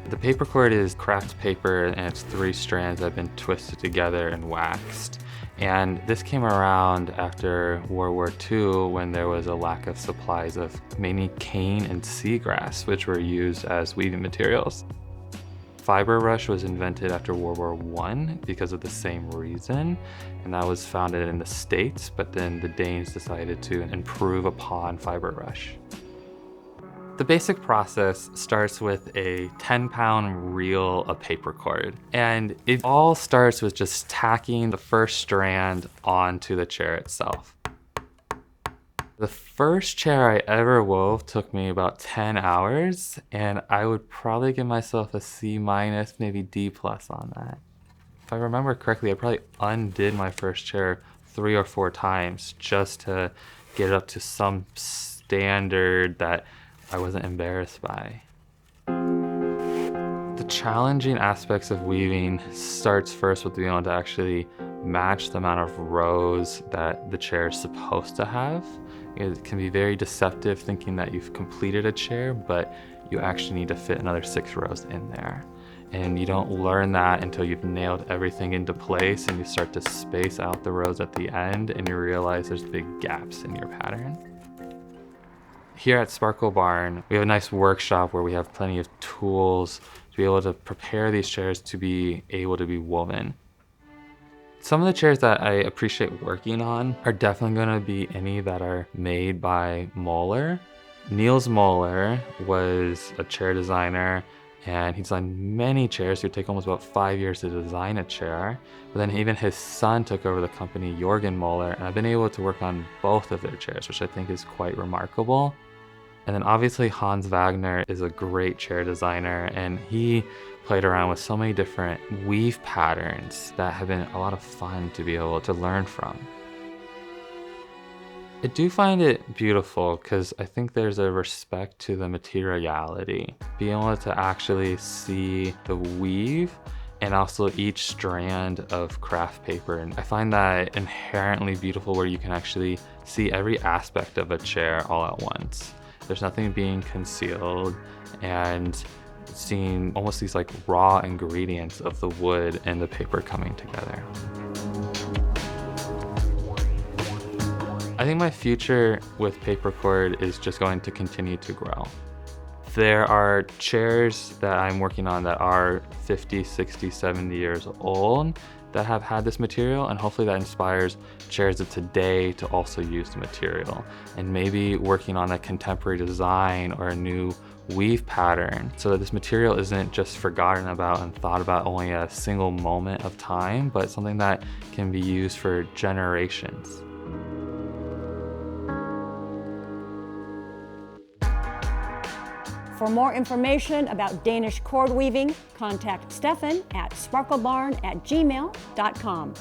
The paper cord is kraft paper, and it's 3 strands that have been twisted together and waxed. And this came around after World War II when there was a lack of supplies of mainly cane and seagrass, which were used as weaving materials. Fiber rush was invented after World War I because of the same reason, and that was founded in the States, but then the Danes decided to improve upon fiber rush. The basic process starts with a 10-pound reel of paper cord, and it all starts with just tacking the first strand onto the chair itself. The first chair I ever wove took me about 10 hours, and I would probably give myself a C-, maybe D+ on that. If I remember correctly, I probably undid my first chair 3 or 4 times just to get it up to some standard that I wasn't embarrassed by. The challenging aspects of weaving starts first with being able to actually match the amount of rows that the chair is supposed to have. It can be very deceptive thinking that you've completed a chair, but you actually need to fit another 6 rows in there. And you don't learn that until you've nailed everything into place and you start to space out the rows at the end and you realize there's big gaps in your pattern. Here at Sparkle Barn, we have a nice workshop where we have plenty of tools to be able to prepare these chairs to be able to be woven. Some of the chairs that I appreciate working on are definitely going to be any that are made by Moeller. Niels Moeller was a chair designer, and he designed many chairs. It would take almost about 5 years to design a chair. But then even his son took over the company, Jorgen Moeller, and I've been able to work on both of their chairs, which I think is quite remarkable. And then obviously Hans Wagner is a great chair designer, and he played around with so many different weave patterns that have been a lot of fun to be able to learn from. I do find it beautiful because I think there's a respect to the materiality. Being able to actually see the weave and also each strand of kraft paper. And I find that inherently beautiful where you can actually see every aspect of a chair all at once. There's nothing being concealed, and seeing almost these like raw ingredients of the wood and the paper coming together. I think my future with paper cord is just going to continue to grow. There are chairs that I'm working on that are 50, 60, 70 years old that have had this material, and hopefully that inspires chairs of today to also use the material, and maybe working on a contemporary design or a new weave pattern so that this material isn't just forgotten about and thought about only a single moment of time, but something that can be used for generations. For more information about Danish cord weaving, contact Steffen at sparklebarn@gmail.com.